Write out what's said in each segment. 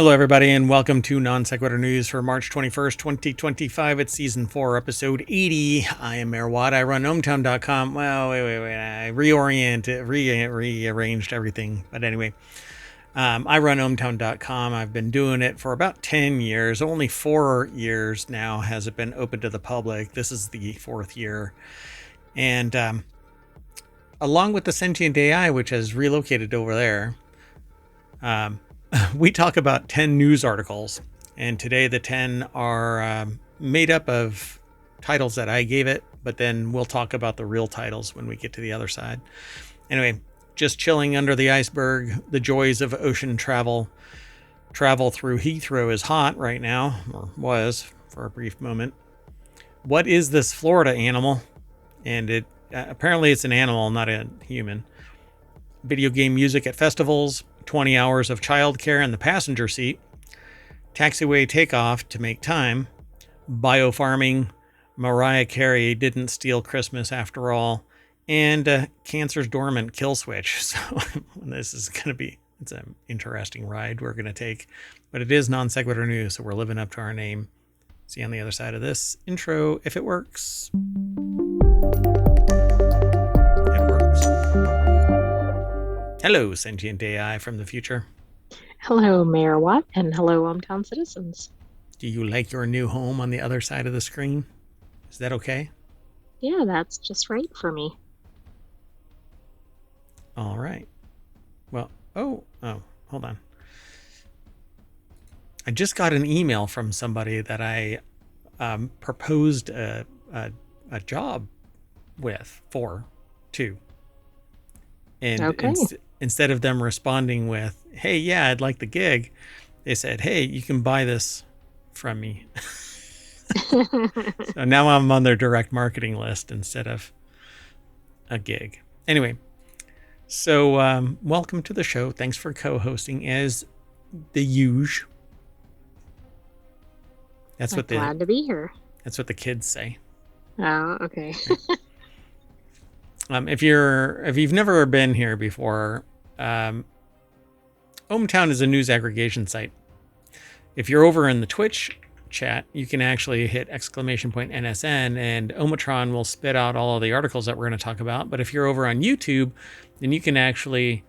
Hello, everybody, and welcome to Non Sequitur News for March 21st, 2025. It's Season 4, Episode 80. I am Mayor Watt. I run ohmtown.com. Well, wait. I rearranged everything. But anyway, I run ohmtown.com. I've been doing it for about 10 years. Only 4 years now has it been open to the public. This is the 4th year. And along with the sentient AI, which has relocated over there, we talk about 10 news articles, and today the 10 are made up of titles that I gave it, but then we'll talk about the real titles when we get to the other side. Anyway, just chilling under the iceberg, the joys of ocean travel. Travel through Heathrow is hot right now, or was for a brief moment. What is this Florida animal? And it apparently it's an animal, not a human. Video game music at festivals. 20 hours of childcare in the passenger seat, Taxiway Takeoff to make time, Biopharming, Mariah Carey didn't steal Christmas after all, and cancer's dormant kill switch. So this is going to be, it's an interesting ride we're going to take, but it is Non Sequitur News, so we're living up to our name. See you on the other side of this intro if it works. Hello, sentient AI from the future. Hello, Mayor Watt, and hello, hometown citizens. Do you like your new home on the other side of the screen? Is that okay? Yeah, that's just right for me. All right. Well, hold on. I just got an email from somebody that I proposed a job to. And okay. Instead of them responding with, hey, yeah, I'd like the gig, they said, hey, you can buy this from me. So now I'm on their direct marketing list instead of a gig. Anyway, so welcome to the show. Thanks for co-hosting as the usual. Glad to be here. That's what the kids say. Oh, okay. If you've never been here before, ohmTown is a news aggregation site. If you're over in the Twitch chat, you can actually hit !NSN and Omatron will spit out all of the articles that we're going to talk about. But if you're over on YouTube, then you can actually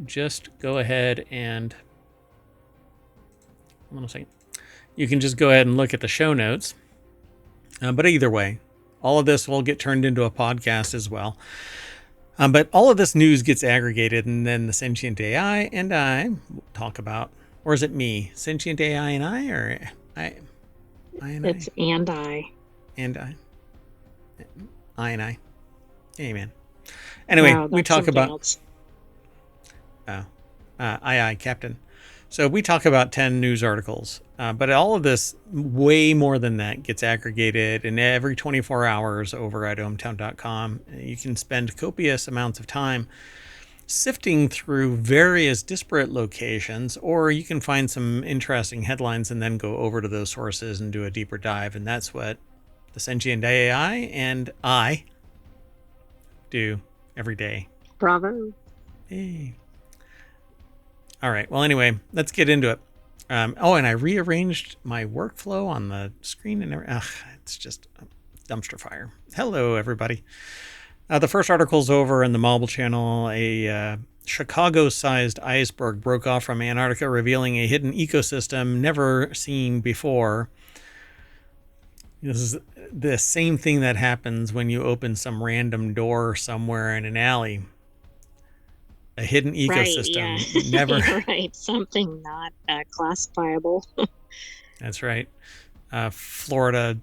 just go ahead and hold on a second. You can just go ahead and look at the show notes. But either way, all of this will get turned into a podcast as well. But all of this news gets aggregated, and then the sentient AI and I talk about, or is it me? Sentient AI and I, or I and it's I? And I. And I. I and I. Amen. Anyway, no, we talk about... else. Aye, Captain. So we talk about 10 news articles, but all of this, way more than that, gets aggregated, and every 24 hours over at ohmtown.com, you can spend copious amounts of time sifting through various disparate locations, or you can find some interesting headlines and then go over to those sources and do a deeper dive, and that's what the sentient AI and I do every day. Bravo. Hey. All right. Well, anyway, let's get into it. And I rearranged my workflow on the screen and it's just a dumpster fire. Hello, everybody. The first article's over in the Mobile Channel. A Chicago-sized iceberg broke off from Antarctica, revealing a hidden ecosystem never seen before. This is the same thing that happens when you open some random door somewhere in an alley. A hidden ecosystem. Right, yeah. Never. Right, something not classifiable. That's right. Florida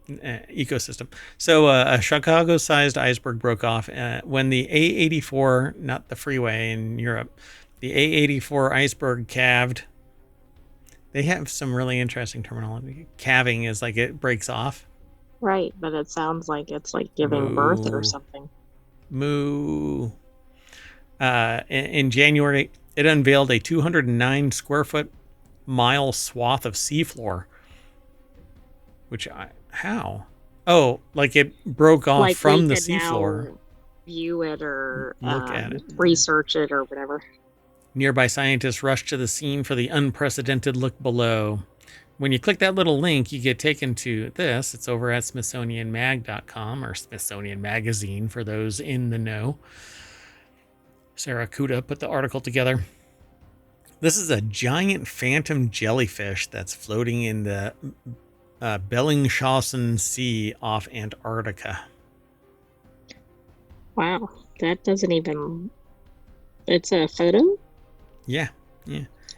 ecosystem. So a Chicago-sized iceberg broke off when the A84, not the freeway in Europe, the A84 iceberg calved. They have some really interesting terminology. Calving is like it breaks off. Right, but it sounds like it's like giving birth or something. Moo. In January, it unveiled a 209 square foot mile swath of seafloor. How? Oh, like it broke off like from the seafloor. View it or look at it, research it or whatever. Nearby scientists rush to the scene for the unprecedented look below. When you click that little link, you get taken to this. It's over at smithsonianmag.com, or Smithsonian Magazine for those in the know. Sarah Kuda put the article together. This is a giant phantom jellyfish that's floating in the Bellingshausen Sea off Antarctica. Wow, that doesn't even... It's a photo? Yeah.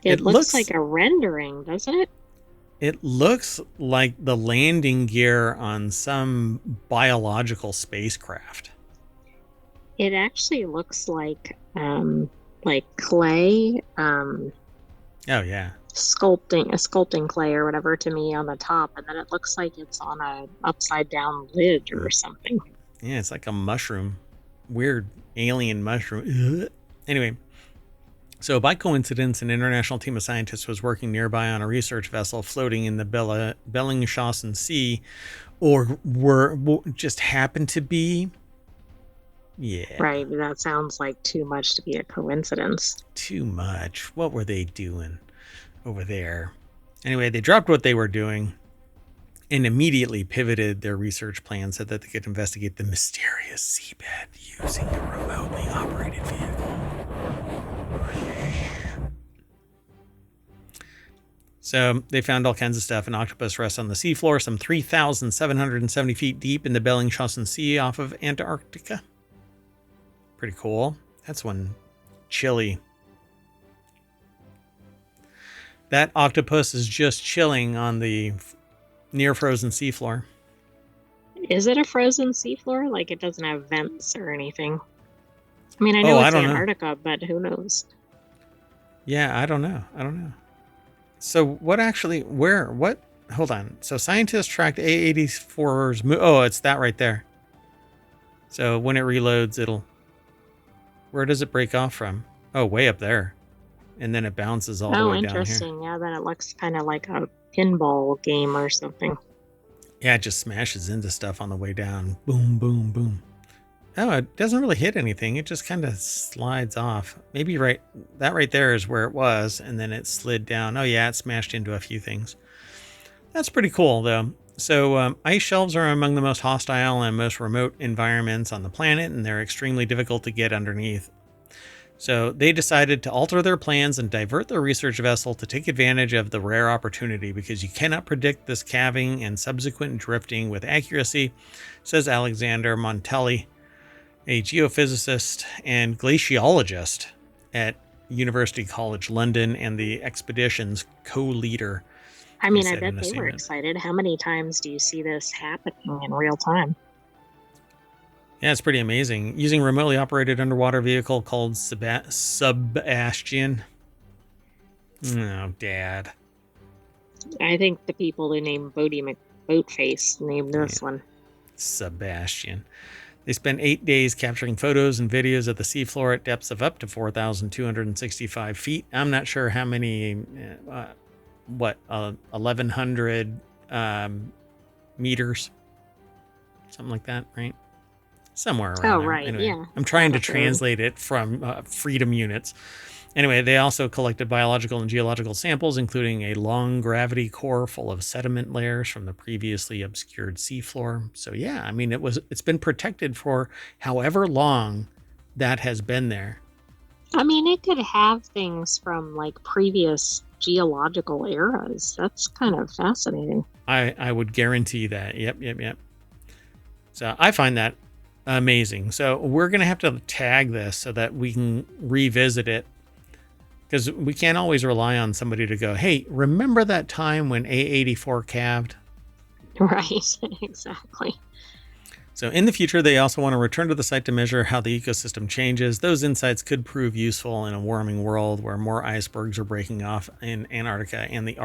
It looks like a rendering, doesn't it? It looks like the landing gear on some biological spacecraft. It actually looks like clay. Oh yeah. Sculpting clay or whatever to me on the top, and then it looks like it's on a upside down lid or something. Yeah, it's like a mushroom. Weird alien mushroom. Ugh. Anyway, so by coincidence, an international team of scientists was working nearby on a research vessel floating in the Bellingshausen Sea, or just happened to be. Yeah. Right, that sounds like too much to be a coincidence. Too much. What were they doing over there? Anyway, they dropped what they were doing and immediately pivoted their research plan so that they could investigate the mysterious seabed using a remotely operated vehicle. So they found all kinds of stuff. An octopus rests on the seafloor, some 3,770 feet deep in the Bellingshausen Sea off of Antarctica. Pretty cool. That's one chilly. That octopus is just chilling on the near frozen seafloor. Is it a frozen seafloor? Like it doesn't have vents or anything? I mean, I know it's Antarctica, but who knows? Yeah, I don't know. So what actually, what? Hold on. So scientists tracked A84's oh, it's that right there. So when it reloads, where does it break off from? Oh, way up there. And then it bounces all the way down here. Oh, interesting. Yeah, then it looks kind of like a pinball game or something. Yeah, it just smashes into stuff on the way down. Boom, boom, boom. Oh, it doesn't really hit anything. It just kind of slides off. Maybe that right there is where it was, and then it slid down. Oh, yeah, it smashed into a few things. That's pretty cool, though. So ice shelves are among the most hostile and most remote environments on the planet, and they're extremely difficult to get underneath. So they decided to alter their plans and divert their research vessel to take advantage of the rare opportunity, because you cannot predict this calving and subsequent drifting with accuracy, says Alexander Montelli, a geophysicist and glaciologist at University College London and the expedition's co-leader. I mean, I bet they were excited. How many times do you see this happening in real time? Yeah, it's pretty amazing. Using a remotely operated underwater vehicle called Sebastian. Oh, Dad. I think the people who named Bodie McBoatface named this one. Sebastian. They spent 8 days capturing photos and videos of the seafloor at depths of up to 4,265 feet. I'm not sure how many, 1,100 meters? Something like that, right? Somewhere around there. Right, anyway, yeah. I'm trying to translate it from freedom units. Anyway, they also collected biological and geological samples, including a long gravity core full of sediment layers from the previously obscured seafloor. So yeah, I mean, it's been protected for however long that has been there. I mean, it could have things from like previous geological eras. That's kind of fascinating. I would guarantee that. Yep. So I find that amazing. So we're going to have to tag this so that we can revisit it, because we can't always rely on somebody to go, hey, remember that time when A84 calved? Right, exactly. So in the future, they also want to return to the site to measure how the ecosystem changes. Those insights could prove useful in a warming world where more icebergs are breaking off in Antarctica and the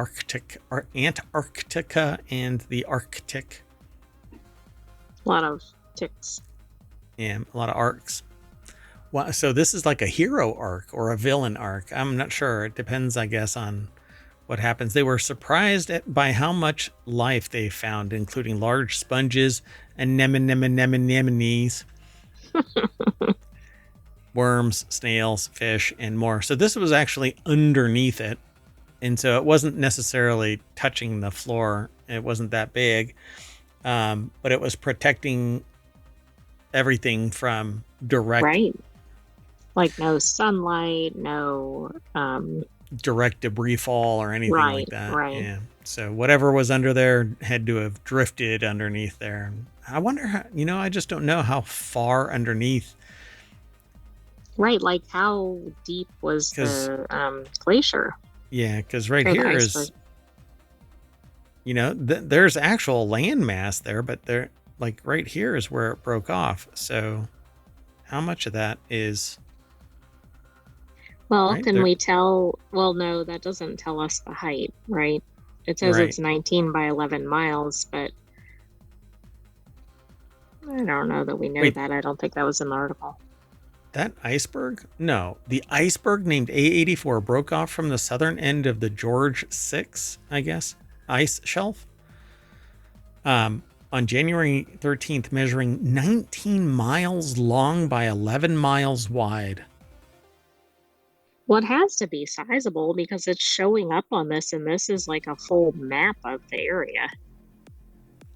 Antarctica and the Arctic. A lot of ticks. Yeah, a lot of arcs. Well, so this is like a hero arc or a villain arc. I'm not sure. It depends, I guess, on what happens. They were surprised by how much life they found, including large sponges and anemones. worms, snails, fish, and more. So this was actually underneath it. And so it wasn't necessarily touching the floor. It wasn't that big. But it was protecting everything from direct... Right. Like no sunlight, no... direct debris fall or anything like that. Right. Yeah. So whatever was under there had to have drifted underneath there. I wonder how, I just don't know how far underneath. Right. Like how deep was the glacier? Yeah. Because right here is, there's actual land mass there, but there, like right here is where it broke off. So how much of that is... Well, right? Can we tell? Well, no, that doesn't tell us the height, right? It says it's 19 by 11 miles, but I don't know that we know that. I don't think that was in the article. That iceberg? No. The iceberg named A84 broke off from the southern end of the George VI, I guess, ice shelf. On January 13th, measuring 19 miles long by 11 miles wide. Well, it has to be sizable because it's showing up on this, and this is like a full map of the area.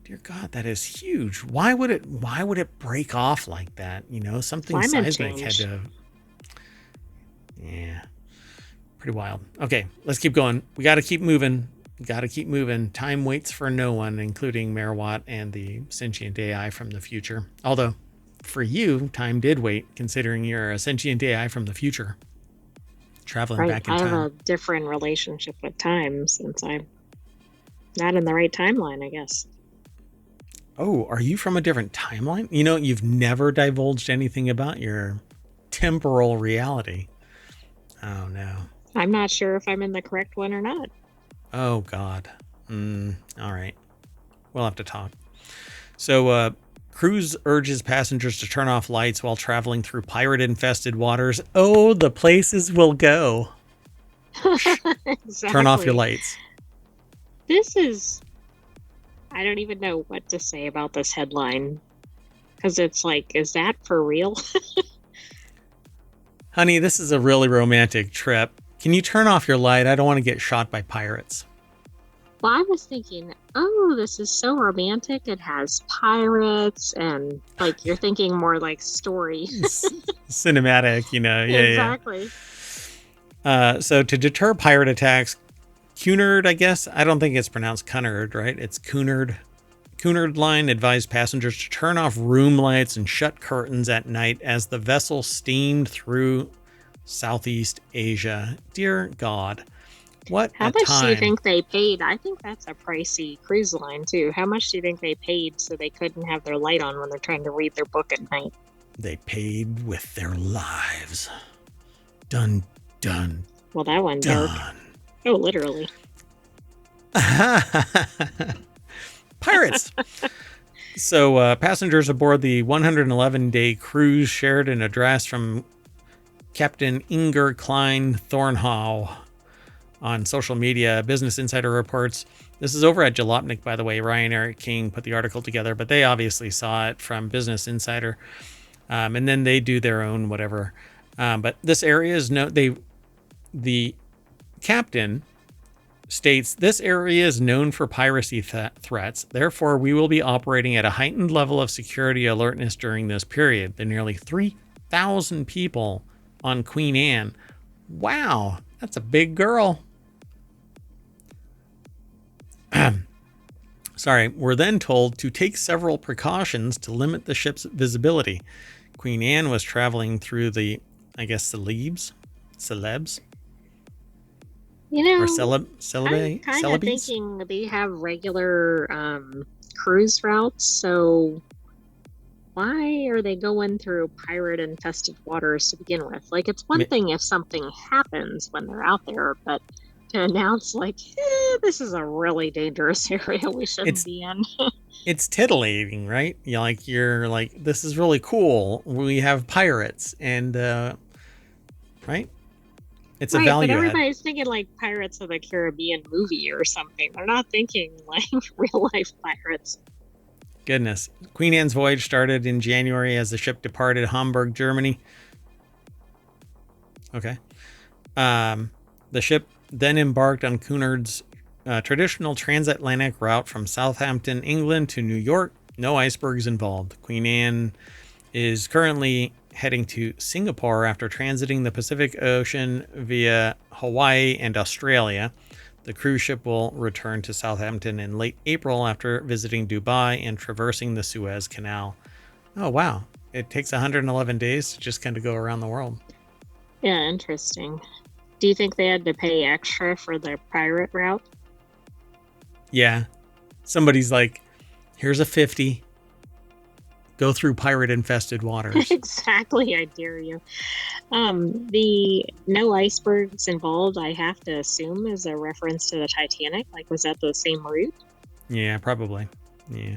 Dear God, that is huge. Why would it break off like that? Something Climate seismic change. had to... Yeah. Pretty wild. Okay, let's keep going. We got to keep moving. Time waits for no one, including Mayor Watt and the sentient AI from the future. Although, for you, time did wait, considering you're a sentient AI from the future. Traveling back in time. I have a different relationship with time since I'm not in the right timeline, I guess. Oh, are you from a different timeline? You've never divulged anything about your temporal reality. Oh, no. I'm not sure if I'm in the correct one or not. Oh, God. All right. We'll have to talk. So, cruise urges passengers to turn off lights while traveling through pirate-infested waters. Oh, the places we'll go. Exactly. Turn off your lights. This is... I don't even know what to say about this headline. Because it's like, is that for real? Honey, this is a really romantic trip. Can you turn off your light? I don't want to get shot by pirates. Well, I was thinking, oh, this is so romantic. It has pirates and like you're thinking more like story. Cinematic, Yeah. Exactly. Yeah. So to deter pirate attacks, Cunard, I guess. I don't think it's pronounced Cunard, right? It's Cunard. Cunard Line advised passengers to turn off room lights and shut curtains at night as the vessel steamed through Southeast Asia. Dear God. How much do you think they paid? I think that's a pricey cruise line, too. How much do you think they paid so they couldn't have their light on when they're trying to read their book at night? They paid with their lives. Dun, dun. Well, that one dark. Oh, literally. Pirates. So passengers aboard the 111-day cruise shared an address from Captain Inger Klein Thornhow on social media. Business Insider reports. This is over at Jalopnik, by the way. Ryan Eric King put the article together, but they obviously saw it from Business Insider. And then they do their own whatever. But this area is the captain states, this area is known for piracy threats. Therefore, we will be operating at a heightened level of security alertness during this period. The nearly 3,000 people on Queen Anne. Wow, that's a big girl. Sorry, we're then told to take several precautions to limit the ship's visibility. Queen Anne was traveling through the, I guess, celebs? Or I'm kind of thinking they have regular cruise routes, so why are they going through pirate-infested waters to begin with? Like, it's one thing if something happens when they're out there, but to announce, like, this is a really dangerous area we shouldn't be in. It's titillating, right? You're like, this is really cool. We have pirates, and, right? It's a value but everybody's thinking like Pirates of the Caribbean movie or something. They're not thinking like real life pirates. Goodness. Queen Anne's voyage started in January as the ship departed Hamburg, Germany. Okay. The ship then embarked on Cunard's traditional transatlantic route from Southampton, England to New York. No icebergs involved. Queen Anne is currently heading to Singapore after transiting the Pacific Ocean via Hawaii and Australia. The cruise ship will return to Southampton in late April after visiting Dubai and traversing the Suez Canal. Oh, wow. It takes 111 days to just kind of go around the world. Yeah, interesting. Do you think they had to pay extra for the pirate route? Yeah. Somebody's like, here's a 50. Go through pirate-infested waters. Exactly, I dare you. The no icebergs involved, I have to assume, is a reference to the Titanic. Like, was that the same route? Yeah, probably. Yeah.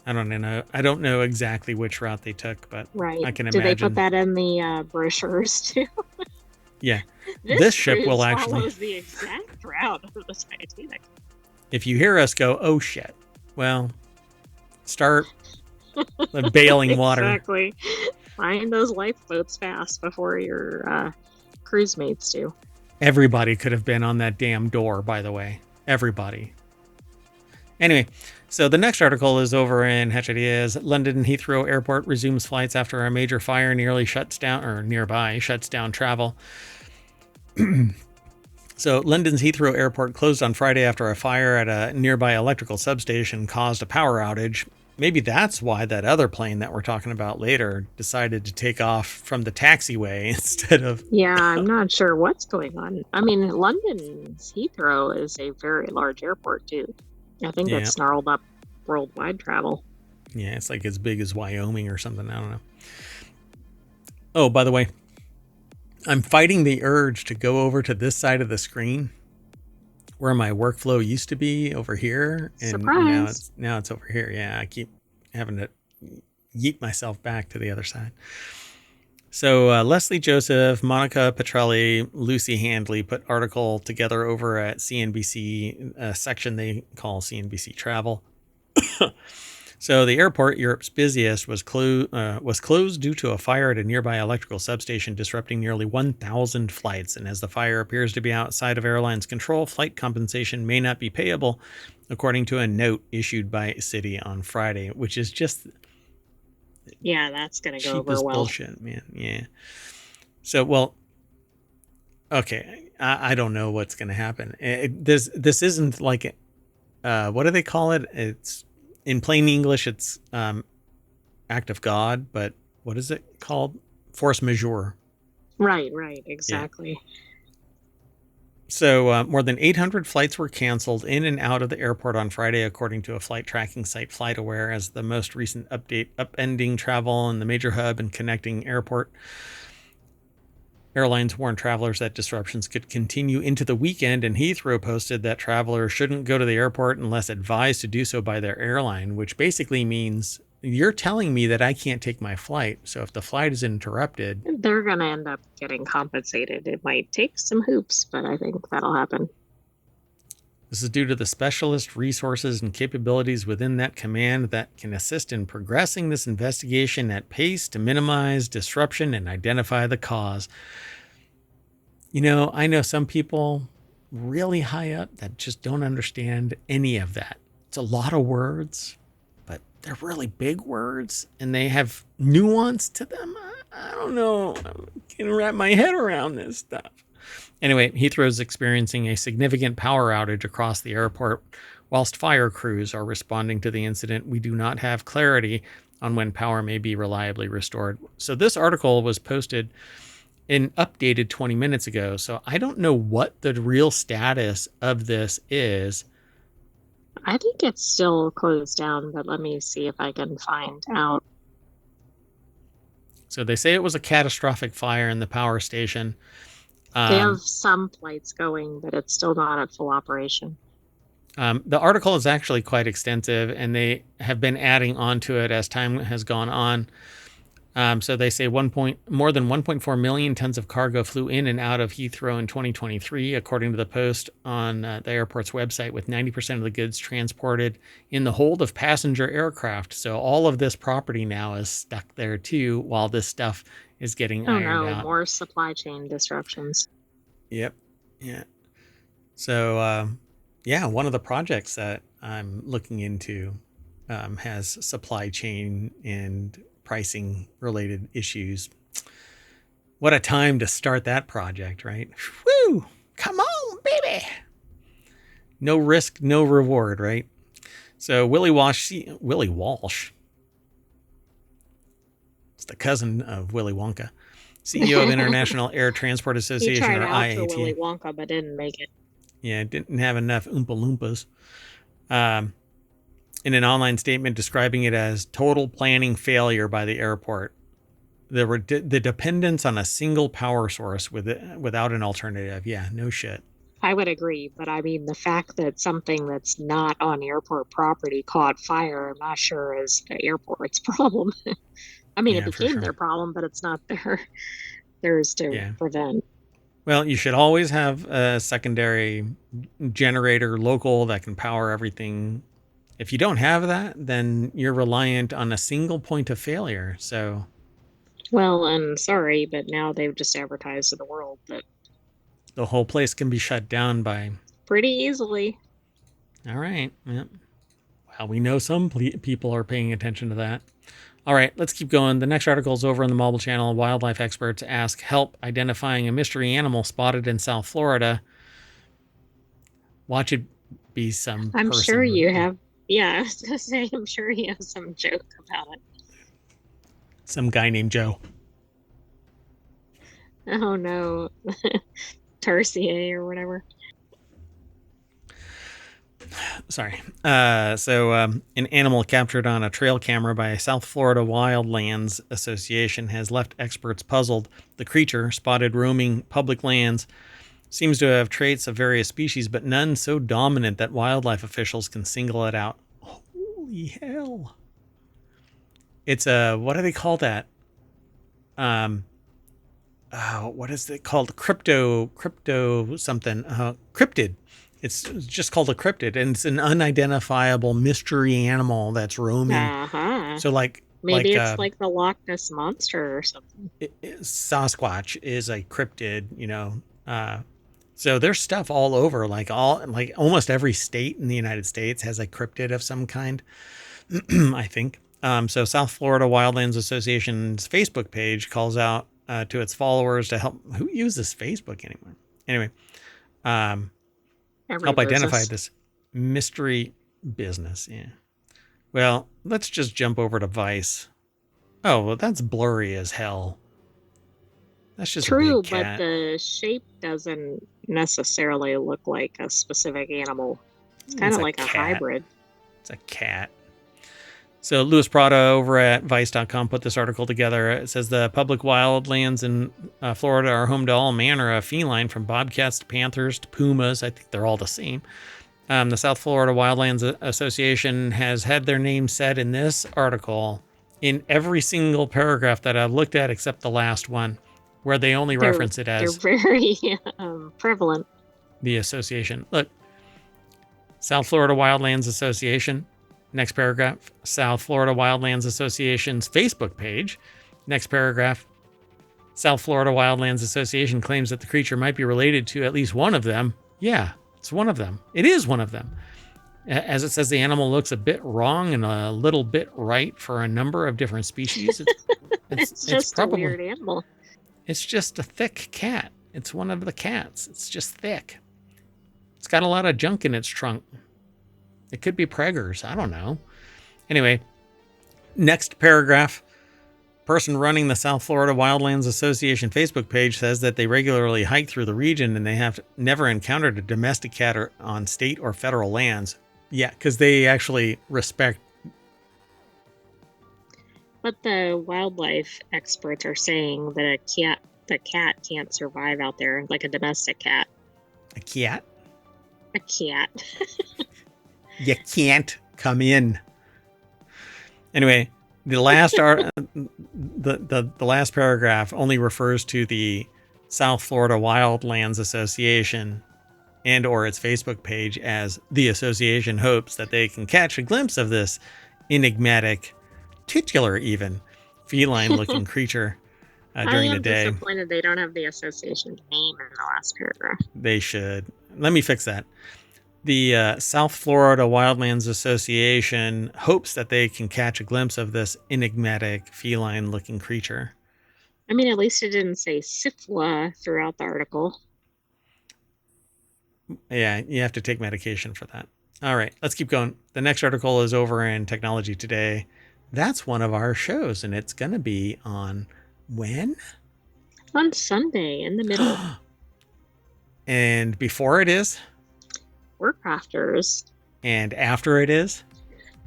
I don't know exactly which route they took, but right. I can imagine. Did they put that in the brochures too? Yeah. This ship will actually follows the exact route of the Titanic. If you hear us go, oh shit, well, start bailing water. Exactly. Find those lifeboats fast before your cruise mates do. Everybody could have been on that damn door, by the way. Everybody. Anyway, so the next article is over in Hechadias. London Heathrow Airport resumes flights after a major fire nearby shuts down travel. So London's Heathrow Airport closed on Friday after a fire at a nearby electrical substation caused a power outage. Maybe that's why that other plane that we're talking about later decided to take off from the taxiway instead of... Yeah, I'm not sure what's going on. I mean, London's Heathrow is a very large airport, too. I think that's snarled up worldwide travel. Yeah, it's like as big as Wyoming or something. I don't know. Oh, by the way, I'm fighting the urge to go over to this side of the screen where my workflow used to be over here. And surprise. Now it's over here. Yeah, I keep having to yeet myself back to the other side. So Leslie Joseph, Monica Petrelli, Lucy Handley put article together over at CNBC, a section they call CNBC Travel. So the airport, Europe's busiest, was closed due to a fire at a nearby electrical substation, disrupting nearly 1,000 flights. And as the fire appears to be outside of airlines' control, flight compensation may not be payable, according to a note issued by Citi on Friday, which is just... Yeah, that's going to go over well. Bullshit, man. Yeah. So, well, okay. I don't know what's going to happen. This isn't like, what do they call it? It's in plain English, it's act of God, but what is it called? Force majeure. Right, exactly. Yeah. So more than 800 flights were canceled in and out of the airport on Friday, according to a flight tracking site, FlightAware, as the most recent update, upending travel in the major hub and connecting airport. Airlines warned travelers that disruptions could continue into the weekend, and Heathrow posted that travelers shouldn't go to the airport unless advised to do so by their airline, which basically means you're telling me that I can't take my flight. So if the flight is interrupted, they're going to end up getting compensated. It might take some hoops, but I think that'll happen. This is due to the specialist resources and capabilities within that command that can assist in progressing this investigation at pace to minimize disruption and identify the cause. You know, I know some people really high up that just don't understand any of that. It's a lot of words, but they're really big words and they have nuance to them. I don't know. I can't wrap my head around this stuff. Anyway, Heathrow is experiencing a significant power outage across the airport. Whilst fire crews are responding to the incident, we do not have clarity on when power may be reliably restored. So this article was posted and updated 20 minutes ago. So I don't know what the real status of this is. I think it's still closed down, but let me see if I can find out. So they say it was a catastrophic fire in the power station. They have some flights going, but it's still not at full operation. The article is actually quite extensive, and they have been adding on to it as time has gone on. So they say more than 1.4 million tons of cargo flew in and out of Heathrow in 2023, according to the post on the airport's website, with 90% of the goods transported in the hold of passenger aircraft. So all of this property now is stuck there too, while this stuff is getting Oh ironed no, out. more supply chain disruptions. Yep. Yeah. So, one of the projects that I'm looking into has supply chain and pricing related issues. What a time to start that project, right? Woo! Come on, baby! No risk, no reward, right? So Willie Walsh, it's the cousin of Willy Wonka, CEO of International Air Transport Association, he tried or out for IATA. Willy Wonka, but didn't make it. Yeah, didn't have enough Oompa Loompas. In an online statement describing it as total planning failure by the airport. There were the dependence on a single power source without an alternative. Yeah, no shit. I would agree, but I mean, the fact that something that's not on airport property caught fire, I'm not sure is the airport's problem. I mean, it became their problem, but it's not theirs to prevent. Well, you should always have a secondary generator local that can power everything. If you don't have that, then you're reliant on a single point of failure. So, well, I'm sorry, but now they've just advertised to the world that the whole place can be shut down by pretty easily. All right. Yep. Well, we know some people are paying attention to that. All right, let's keep going. The next article is over on the Mobile Channel. Wildlife experts ask help identifying a mystery animal spotted in South Florida. Watch it be some I'm person. sure you have. Yeah, I was going to say, I'm sure you have some joke about it. Some guy named Joe. Oh, no. Tarsier or whatever. Sorry. An animal captured on a trail camera by South Florida Wildlands Association has left experts puzzled. The creature, spotted roaming public lands, seems to have traits of various species, but none so dominant that wildlife officials can single it out. Holy hell. It's what do they call that? What is it called? Crypto something. Cryptid. It's just called a cryptid, and it's an unidentifiable mystery animal that's roaming. Uh-huh. So maybe it's like the Loch Ness Monster or something. Sasquatch is a cryptid, so there's stuff all over, like almost every state in the United States has a cryptid of some kind, I think. So South Florida Wildlands Association's Facebook page calls out to its followers to help. Who uses Facebook anymore? Anyway, help identify this mystery business. Yeah. Well, let's just jump over to Vice. Oh, well, that's blurry as hell. That's just true, a big cat. But the shape doesn't necessarily look like a specific animal. It's kind of like a hybrid. It's a cat. So Louis Prada over at Vice.com put this article together. It says the public wildlands in Florida are home to all manner of feline, from bobcats to panthers to pumas. I think they're all the same. The South Florida Wildlands Association has had their name said in this article in every single paragraph that I've looked at except the last one, where they only reference it as... They're very prevalent. The association. Look, South Florida Wildlands Association... Next paragraph, South Florida Wildlands Association's Facebook page. Next paragraph, South Florida Wildlands Association claims that the creature might be related to at least one of them. Yeah, it's one of them. It is one of them. As it says, the animal looks a bit wrong and a little bit right for a number of different species. It's just probably a weird animal. It's just a thick cat. It's one of the cats. It's just thick. It's got a lot of junk in its trunk. It could be preggers. I don't know. Anyway, next paragraph. Person running the South Florida Wildlands Association Facebook page says that they regularly hike through the region and they have never encountered a domestic cat on state or federal lands. Yeah, because they actually respect. But the wildlife experts are saying that the cat can't survive out there like a domestic cat. A cat? A cat. You can't come in. Anyway, the last the last paragraph only refers to the South Florida Wildlands Association and or its Facebook page, as the association hopes that they can catch a glimpse of this enigmatic, titular even, feline-looking creature. during the day. I am disappointed they don't have the association name in the last paragraph. They should. Let me fix that. The South Florida Wildlands Association hopes that they can catch a glimpse of this enigmatic feline-looking creature. I mean, at least it didn't say SIFLA throughout the article. Yeah, you have to take medication for that. All right, let's keep going. The next article is over in Technology Today. That's one of our shows, and it's going to be on when? On Sunday in the middle. And before it is? WarCrafters. And after it is?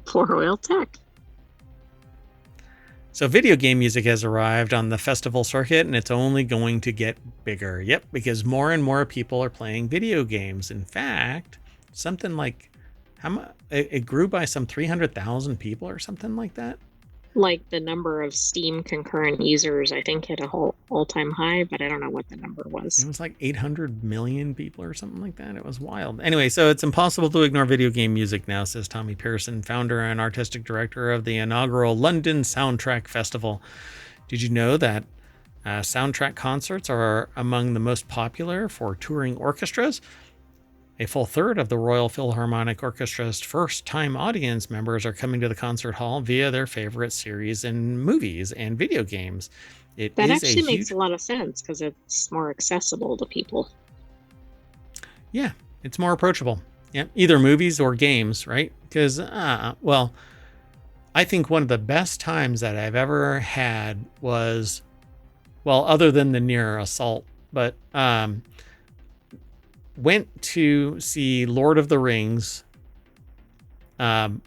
4Oil Tech. So video game music has arrived on the festival circuit, and it's only going to get bigger. Yep, because more and more people are playing video games. In fact, something like it grew by some 300,000 people or something like that. Like the number of Steam concurrent users, I think, hit a whole all-time high, but I don't know what the number was. It was like 800 million people or something like that. It was wild. Anyway, so it's impossible to ignore video game music now, says Tommy Pearson, founder and artistic director of the inaugural London Soundtrack Festival. Did you know that soundtrack concerts are among the most popular for touring orchestras? A full third of the Royal Philharmonic Orchestra's first-time audience members are coming to the concert hall via their favorite series and movies and video games. That actually makes a lot of sense because it's more accessible to people. Yeah, it's more approachable. Yeah, either movies or games, right? Because, well, I think one of the best times that I've ever had was, well, other than the near assault, but went to see Lord of the Rings in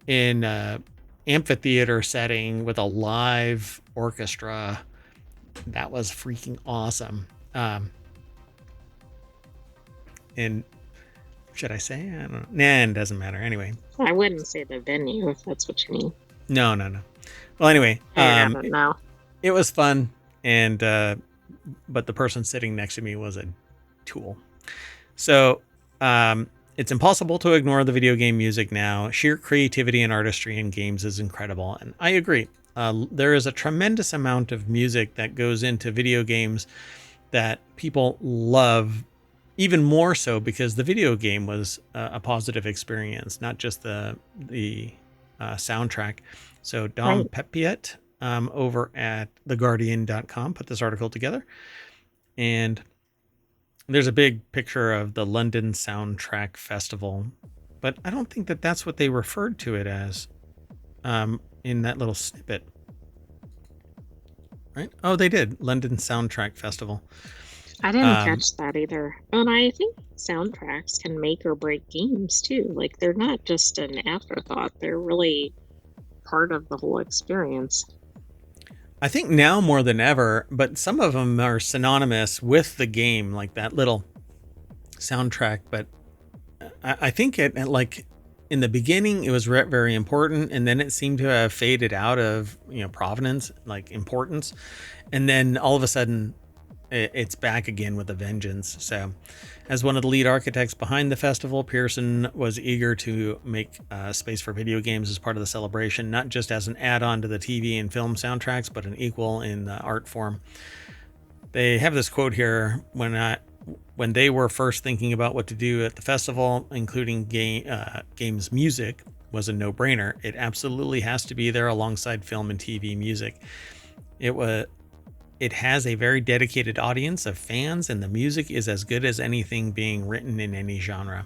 an amphitheater setting with a live orchestra. That was freaking awesome. And should I say? I don't know. Nah, it doesn't matter. Anyway. I wouldn't say the venue if that's what you mean. No. Well, anyway. It was fun. And, but the person sitting next to me was a tool. So it's impossible to ignore the video game music now. Sheer creativity and artistry in games is incredible. And I agree. There is a tremendous amount of music that goes into video games that people love, even more so because the video game was a positive experience, not just the soundtrack. So Dom Pepiet over at theguardian.com put this article together. And there's a big picture of the London Soundtrack Festival, but I don't think that that's what they referred to it as in that little snippet. Right? Oh, they did. London Soundtrack Festival. I didn't catch that either. And I think soundtracks can make or break games too. Like they're not just an afterthought. They're really part of the whole experience. I think now more than ever, but some of them are synonymous with the game, like that little soundtrack. But I think it, like in the beginning, it was very important, and then it seemed to have faded out of provenance, like importance, and then all of a sudden, it's back again with a vengeance. So, as one of the lead architects behind the festival, Pearson was eager to make space for video games as part of the celebration, not just as an add-on to the TV and film soundtracks, but an equal in the art form. They have this quote here: when they were first thinking about what to do at the festival, including games music was a no-brainer. It absolutely has to be there alongside film and TV music. It has a very dedicated audience of fans, and the music is as good as anything being written in any genre.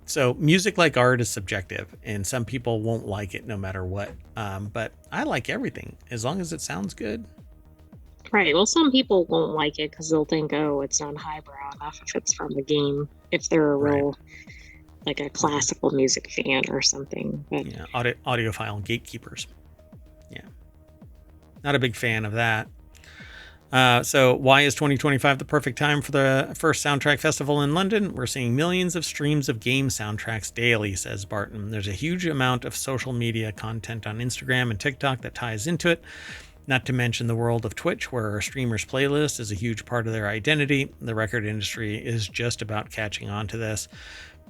So music, like art, is subjective, and some people won't like it no matter what. But I like everything as long as it sounds good. Right. Well, some people won't like it because they'll think, oh, it's not highbrow enough if it's from the game, if they're a real, like a classical music fan or something. But yeah, audiophile gatekeepers. Yeah. Not a big fan of that. So why is 2025 the perfect time for the first soundtrack festival in London? We're seeing millions of streams of game soundtracks daily, says Barton. There's a huge amount of social media content on Instagram and TikTok that ties into it. Not to mention the world of Twitch, where a streamer's playlist is a huge part of their identity. The record industry is just about catching on to this,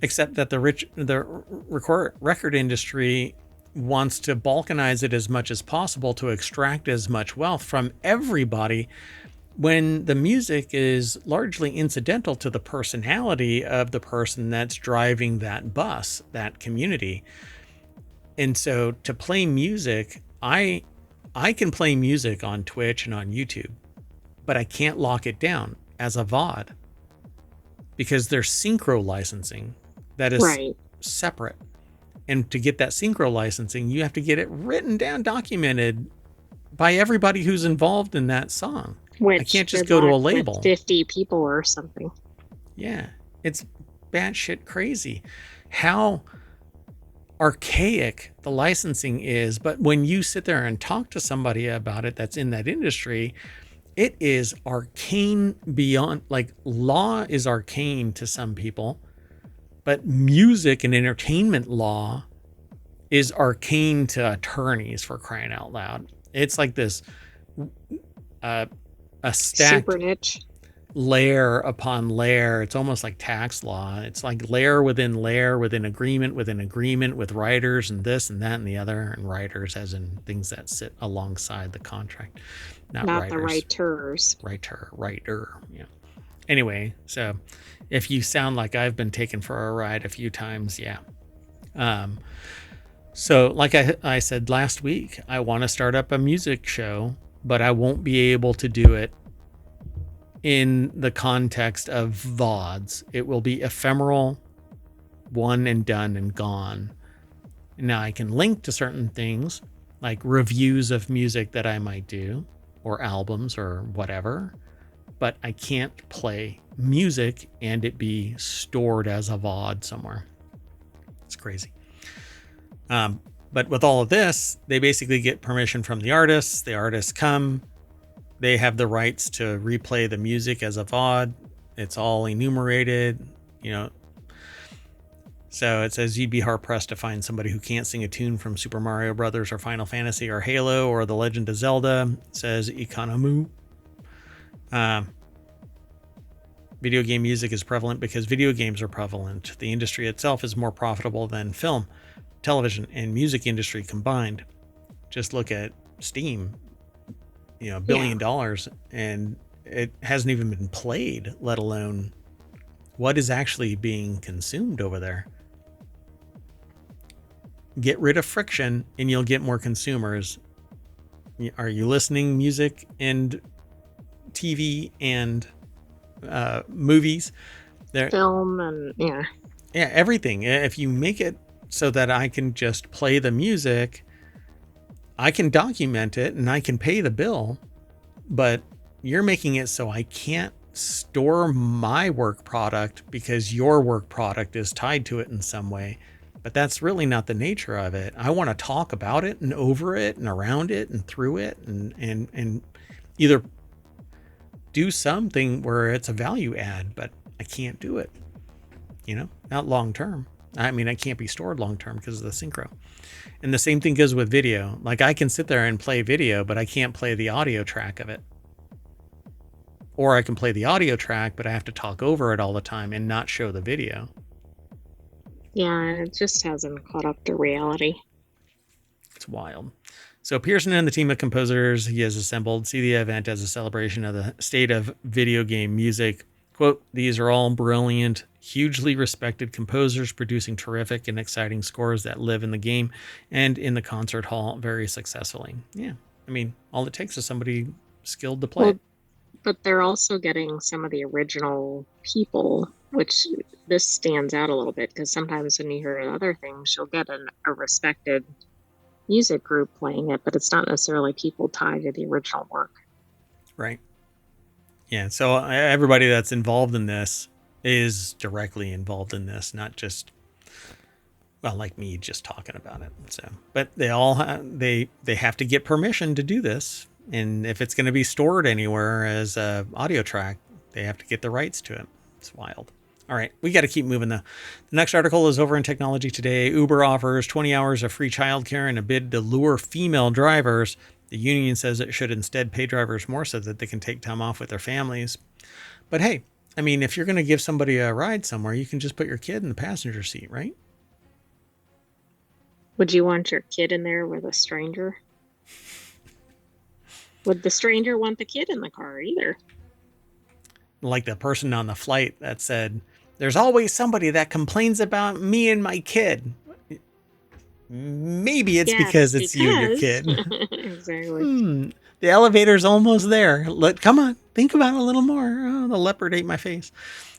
except that the record industry wants to balkanize it as much as possible to extract as much wealth from everybody, when the music is largely incidental to the personality of the person that's driving that bus, that community. And so to play music, I can play music on Twitch and on YouTube, but I can't lock it down as a VOD because there's synchro licensing that is separate. And to get that synchro licensing, you have to get it written down, documented by everybody who's involved in that song. I can't just go to a label. 50 people or something. Yeah, it's batshit crazy how archaic the licensing is. But when you sit there and talk to somebody about it that's in that industry, it is arcane beyond, like, law is arcane to some people, but music and entertainment law is arcane to attorneys, for crying out loud. It's like this a stacked super niche layer upon layer. It's almost like tax law. It's like layer within agreement with writers and this and that and the other, and writers as in things that sit alongside the contract, not writers. The writers. Writer. Yeah. Anyway, so if you sound like I've been taken for a ride a few times, yeah. So like I said last week, I want to start up a music show, but I won't be able to do it in the context of VODs. It will be ephemeral, one and done and gone. Now I can link to certain things like reviews of music that I might do, or albums or whatever, but I can't play music and it be stored as a VOD somewhere. It's crazy. But with all of this, they basically get permission from the artists. The artists come, they have the rights to replay the music as a VOD. It's all enumerated, you know. So it says you'd be hard pressed to find somebody who can't sing a tune from Super Mario Brothers or Final Fantasy or Halo or The Legend of Zelda, says Economu. Video game music is prevalent because video games are prevalent. The industry itself is more profitable than film, television, and music industry combined. Just look at Steam, you know, $1 billion, and it hasn't even been played, let alone what is actually being consumed over there. Get rid of friction and you'll get more consumers. Are you listening music and TV and movies? Film and everything. If you make it so that I can just play the music, I can document it and I can pay the bill, but you're making it so I can't store my work product because your work product is tied to it in some way. But that's really not the nature of it. I want to talk about it and over it and around it and through it and either do something where it's a value add, but I can't do it, you know, not long term. I mean, I can't be stored long term because of the synchro. And the same thing goes with video. Like I can sit there and play video, but I can't play the audio track of it. Or I can play the audio track, but I have to talk over it all the time and not show the video. Yeah, it just hasn't caught up to reality. It's wild. So Pearson and the team of composers he has assembled see the event as a celebration of the state of video game music. Quote, these are all brilliant, hugely respected composers producing terrific and exciting scores that live in the game and in the concert hall very successfully. Yeah, I mean, all it takes is somebody skilled to play it. But they're also getting some of the original people, which this stands out a little bit because sometimes when you hear other things, you'll get a respected music group playing it, but it's not necessarily people tied to the original work. Right. Yeah. So everybody that's involved in this is directly involved in this, not just, well, like me just talking about it. So, but they all they have to get permission to do this. And if it's going to be stored anywhere as a audio track, they have to get the rights to it. It's wild. All right, we got to keep moving though. The next article is over in Technology Today. Uber offers 20 hours of free childcare in a bid to lure female drivers. The union says it should instead pay drivers more so that they can take time off with their families. But hey, I mean, if you're going to give somebody a ride somewhere, you can just put your kid in the passenger seat, right? Would you want your kid in there with a stranger? Would the stranger want the kid in the car either? Like the person on the flight that said, "There's always somebody that complains about me and my kid." Maybe it's because it's you and your kid. Exactly. The elevator's almost there. Come on, think about it a little more. Oh, the leopard ate my face.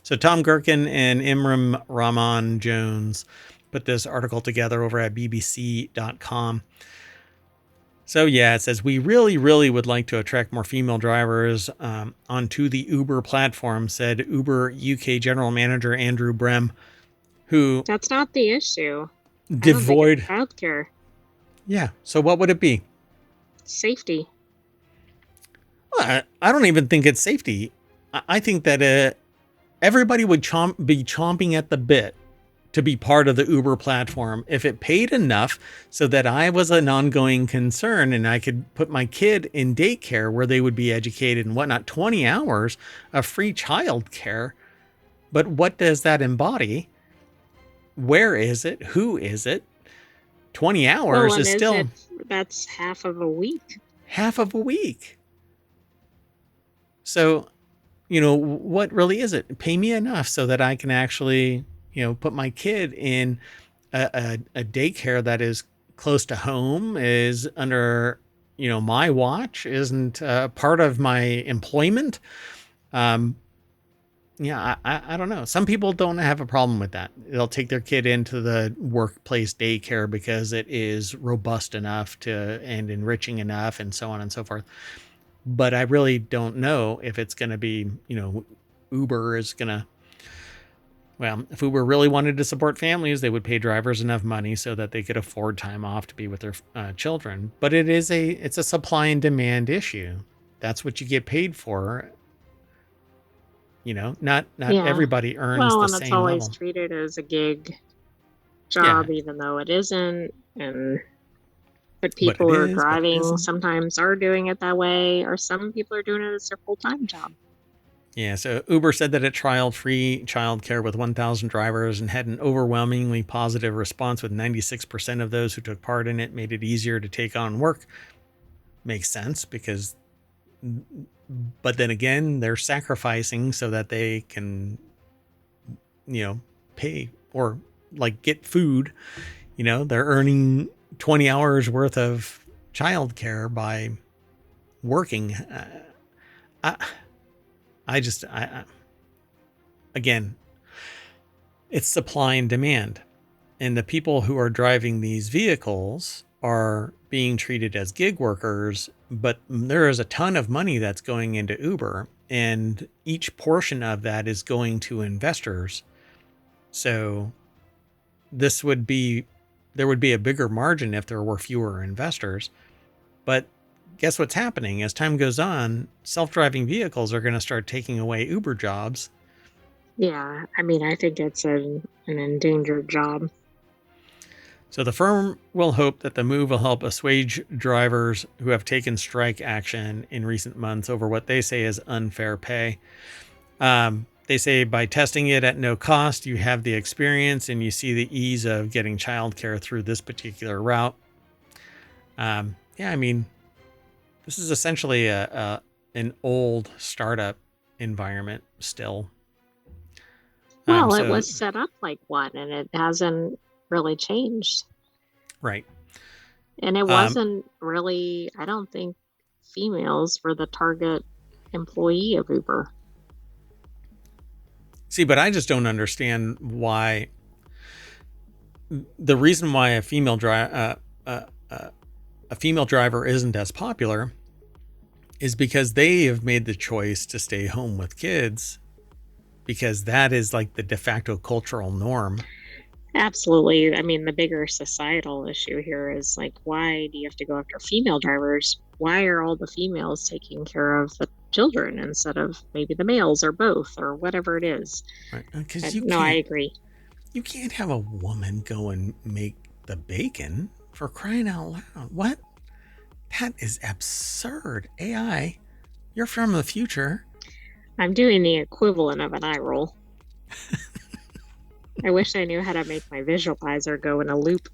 So Tom Gherkin and Imran Rahman Jones put this article together over at bbc.com. So yeah, it says, we really, really would like to attract more female drivers onto the Uber platform, said Uber UK General Manager Andrew Brem, who... That's not the issue. Devoid... childcare. Yeah, so what would it be? Safety. Well, I don't even think it's safety. I think that everybody would be chomping at the bit to be part of the Uber platform if it paid enough so that I was an ongoing concern and I could put my kid in daycare where they would be educated and whatnot. 20 hours of free childcare. But what does that embody? Where is it? Who is it? 20 hours is still... That's half of a week. Half of a week. So, what really is it? Pay me enough so that I can actually... put my kid in a daycare that is close to home, is under, my watch, isn't part of my employment. I don't know. Some people don't have a problem with that. They'll take their kid into the workplace daycare because it is robust enough and enriching enough and so on and so forth. But I really don't know if it's going to be, Uber is going to... Well, if Uber really wanted to support families, they would pay drivers enough money so that they could afford time off to be with their children. But it's a supply and demand issue. That's what you get paid for. Not everybody earns the same level. Well, and it's always treated as a gig job, even though it isn't. But people who are driving sometimes are doing it that way, or some people are doing it as their full-time job. Yeah, so Uber said that it trialed free childcare with 1,000 drivers and had an overwhelmingly positive response, with 96% of those who took part in it made it easier to take on work. Makes sense, but then again, they're sacrificing so that they can, pay or get food. They're earning 20 hours worth of childcare by working. Again, it's supply and demand. And the people who are driving these vehicles are being treated as gig workers, but there is a ton of money that's going into Uber, and each portion of that is going to investors. So there would be a bigger margin if there were fewer investors. But guess what's happening? As time goes on, self-driving vehicles are going to start taking away Uber jobs. Yeah, I think it's an endangered job. So the firm will hope that the move will help assuage drivers who have taken strike action in recent months over what they say is unfair pay. They say by testing it at no cost, you have the experience and you see the ease of getting childcare through this particular route. This is essentially an old startup environment still. Well, it was set up like one, and it hasn't really changed. Right. And it wasn't really, I don't think females were the target employee of Uber. See, but I just don't understand why. The reason why a female driver isn't as popular is because they have made the choice to stay home with kids, because that is like the de facto cultural norm. Absolutely. The bigger societal issue here is why do you have to go after female drivers? Why are all the females taking care of the children instead of maybe the males, or both, or whatever it is? Right. I agree. You can't have a woman go and make the bacon, for crying out loud. What? That is absurd. AI, you're from the future. I'm doing the equivalent of an eye roll. I wish I knew how to make my visualizer go in a loop.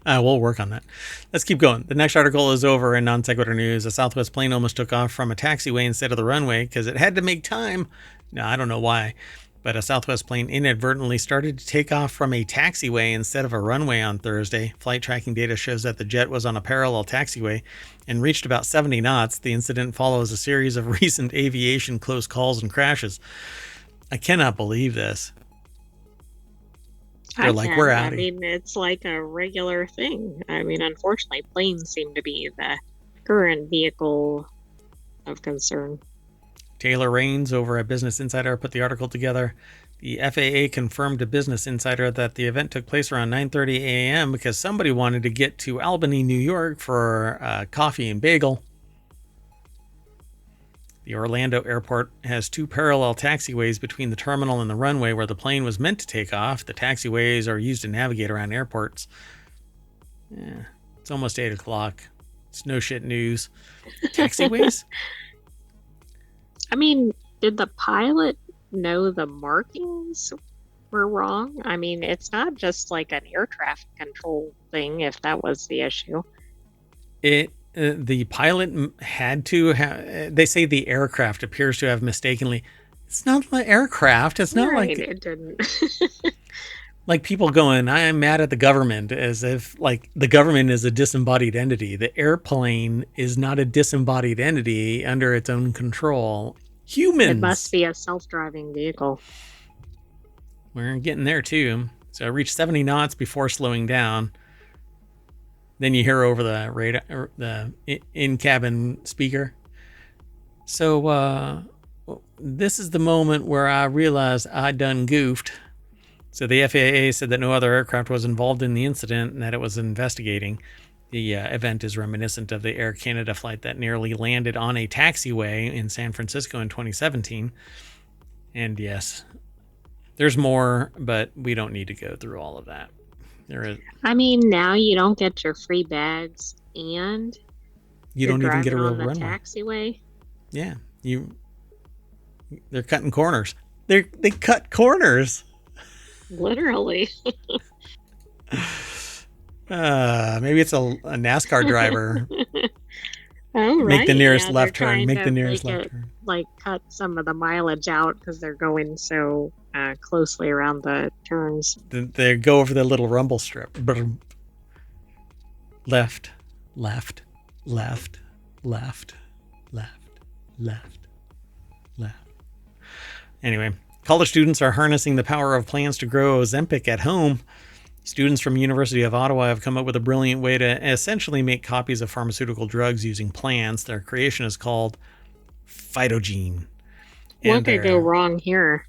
We'll work on that. Let's keep going. The next article is over in Non Sequitur News. A Southwest plane almost took off from a taxiway instead of the runway because it had to make time. No, I don't know why, but a Southwest plane inadvertently started to take off from a taxiway instead of a runway on Thursday. Flight tracking data shows that the jet was on a parallel taxiway and reached about 70 knots. The incident follows a series of recent aviation close calls and crashes. I cannot believe this. They're like, we're out. I mean, it's like a regular thing. I mean, unfortunately, planes seem to be the current vehicle of concern. Taylor Raines over at Business Insider put the article together. The FAA confirmed to Business Insider that the event took place around 9:30 a.m. because somebody wanted to get to Albany, New York for coffee and bagel. The Orlando airport has two parallel taxiways between the terminal and the runway where the plane was meant to take off. The taxiways are used to navigate around airports. Yeah, it's almost 8 o'clock. It's no shit news. Taxiways? I mean, did the pilot know the markings were wrong? I mean, it's not just like an air traffic control thing, if that was the issue. The pilot had to have, they say the aircraft appears to have mistakenly, it's not the aircraft. It's not right, like it didn't. like people going, I am mad at the government, as if like the government is a disembodied entity. The airplane is not a disembodied entity under its own control. Humans. It must be a self-driving vehicle. We're getting there too. So I reached 70 knots before slowing down. Then you hear over the radar, the in-cabin speaker. So this is the moment where I realized I done goofed. So the FAA said that no other aircraft was involved in the incident and that it was investigating. The event is reminiscent of the Air Canada flight that nearly landed on a taxiway in San Francisco in 2017. And yes, there's more, but we don't need to go through all of that. There is. I mean, now you don't get your free bags and you don't even get a real runway. Taxiway. Yeah, they're cutting corners. They cut corners. Literally. Maybe it's a NASCAR driver. Oh, right. Make the nearest left turn. Make the nearest left turn. Like cut some of the mileage out because they're going so closely around the turns. They go over the little rumble strip. Left, left, left, left, left, left, left. Anyway, college students are harnessing the power of plants to grow Ozempic at home. Students from University of Ottawa have come up with a brilliant way to essentially make copies of pharmaceutical drugs using plants. Their creation is called Phytogene. What could go wrong here?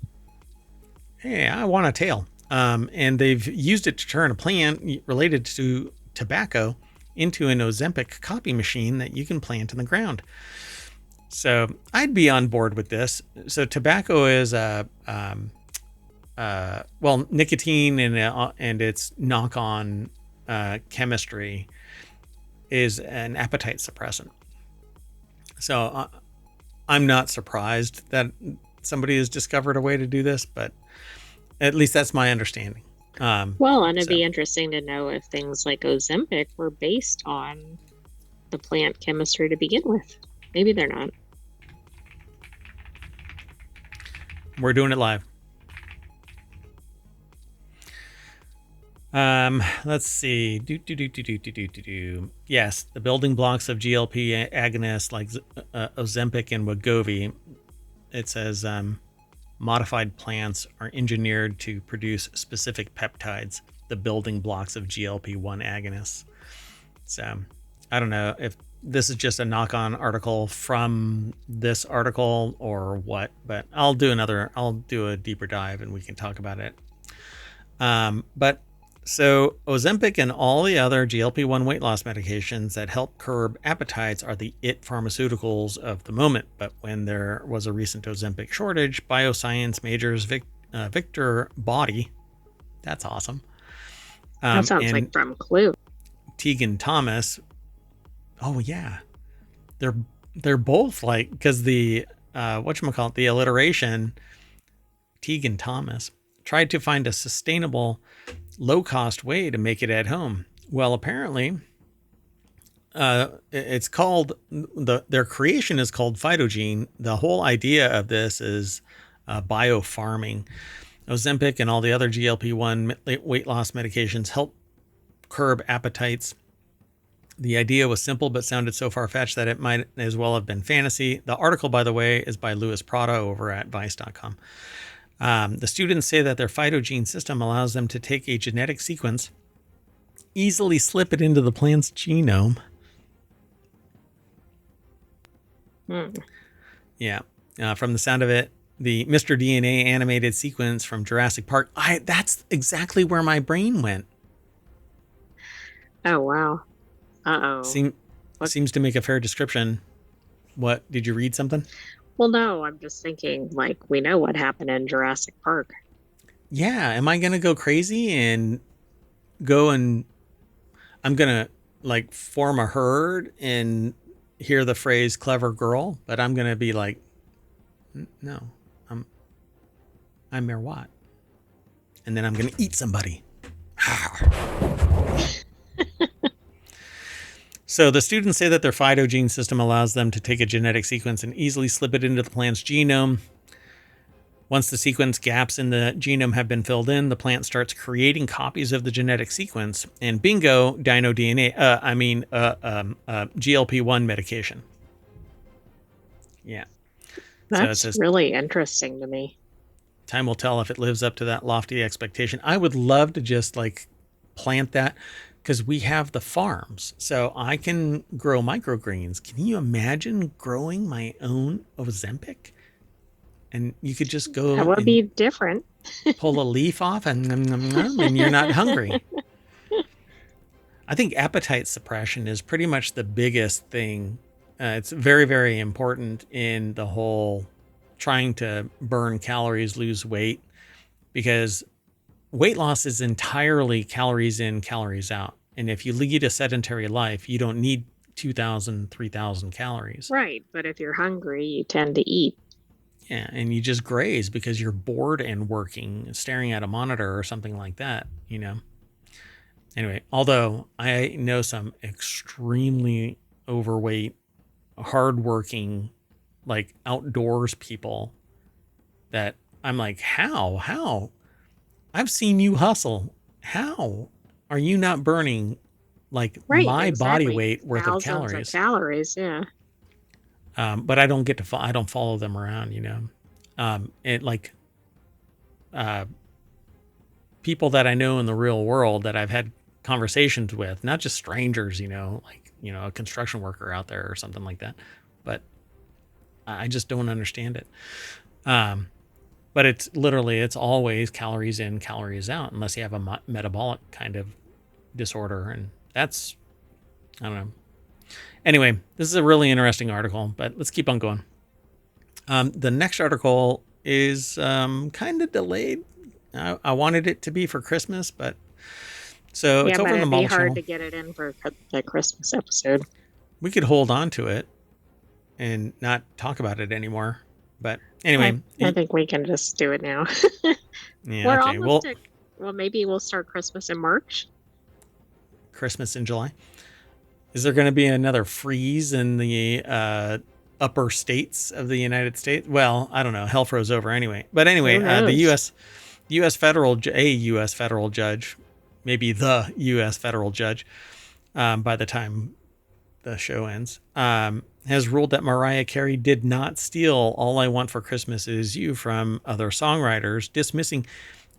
Hey, I want a tail. And they've used it to turn a plant related to tobacco into an Ozempic copy machine that you can plant in the ground. So I'd be on board with this. So tobacco is nicotine and its knock-on chemistry is an appetite suppressant. So I'm not surprised that somebody has discovered a way to do this, but at least that's my understanding. And it'd be interesting to know if things like Ozempic were based on the plant chemistry to begin with. Maybe they're not. We're doing it live. Let's see. Yes, the building blocks of GLP agonists like Ozempic and Wegovy. It says modified plants are engineered to produce specific peptides, the building blocks of GLP-1 agonists. So I don't know if this is just a knock-on article from this article or what, but I'll do a deeper dive and we can talk about it. So Ozempic and all the other GLP-1 weight loss medications that help curb appetites are the it pharmaceuticals of the moment. But when there was a recent Ozempic shortage, bioscience majors Victor Body, that's awesome. That sounds like from Clue. Tegan Thomas. Oh yeah, they're both like, because the the alliteration Tegan Thomas. tried to find a sustainable, low-cost way to make it at home. Well, apparently, it's called their creation is called phytogene. The whole idea of this is biofarming. Ozempic and all the other GLP-1 weight loss medications help curb appetites. The idea was simple but sounded so far-fetched that it might as well have been fantasy. The article, by the way, is by Louis Prada over at Vice.com. The students say that their phytogene system allows them to take a genetic sequence, easily slip it into the plant's genome. Yeah. From the sound of it, the Mr. DNA animated sequence from Jurassic Park. That's exactly where my brain went. Oh, wow. Uh-oh. Seems to make a fair description. What, did you read something? Well, no, I'm just thinking, like, we know what happened in Jurassic Park. Yeah. Am I going to go crazy and I'm going to, like, form a herd and hear the phrase clever girl, but I'm going to be like, no, I'm Mayor Watt. And then I'm going to eat somebody. So the students say that their phytogene system allows them to take a genetic sequence and easily slip it into the plant's genome. Once the sequence gaps in the genome have been filled in, the plant starts creating copies of the genetic sequence, and bingo, dino DNA. GLP-1 medication. Yeah. That's really interesting to me. Time will tell if it lives up to that lofty expectation. I would love to just like plant that, because we have the farms, so I can grow microgreens. Can you imagine growing my own Ozempic? And you could just go. That would be different. Pull a leaf off and you're not hungry. I think appetite suppression is pretty much the biggest thing. It's very, very important in the whole trying to burn calories, lose weight, because weight loss is entirely calories in, calories out. And if you lead a sedentary life, you don't need 2,000, 3,000 calories. Right. But if you're hungry, you tend to eat. Yeah. And you just graze because you're bored and working, staring at a monitor or something like that, you know? Anyway, although I know some extremely overweight, hardworking, like outdoors people that I'm like, how? I've seen you hustle. How are you not burning like my body weight worth of calories? Thousands of calories, yeah. But I don't I don't follow them around, you know. People that I know in the real world that I've had conversations with, not just strangers, you know, like, you know, a construction worker out there or something like that, but I just don't understand it. But it's always calories in, calories out, unless you have a metabolic kind of disorder. And that's, I don't know. Anyway, this is a really interesting article, but let's keep on going. The next article is kind of delayed. I wanted it to be for Christmas, but so it's over in the Mall Channel. It'd be hard to get it in for the Christmas episode. We could hold on to it and not talk about it anymore. But anyway, I think we can just do it now. Yeah, we're okay. Almost well, maybe we'll start Christmas in March. Christmas in July. Is there going to be another freeze in the upper states of the United States? Well, I don't know. Hell froze over anyway. But anyway, the U.S. federal judge, maybe the U.S. federal judge, by the time the show ends, has ruled that Mariah Carey did not steal "All I Want for Christmas Is You" from other songwriters, dismissing.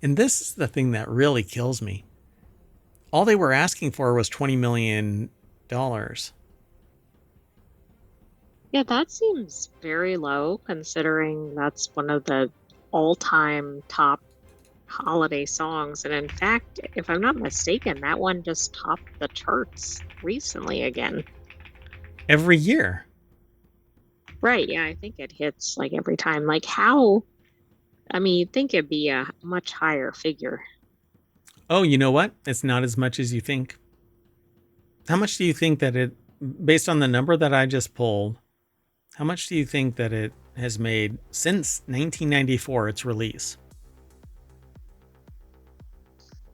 And this is the thing that really kills me. All they were asking for was $20 million. Yeah, that seems very low considering that's one of the all-time top holiday songs. And in fact, if I'm not mistaken, that one just topped the charts recently again. Every year. Right, yeah, I think it hits like every time. Like how, I mean, you'd think it'd be a much higher figure. Oh, you know what? It's not as much as you think. How much do you think that it, based on the number that I just pulled, how much do you think that it has made since 1994, its release?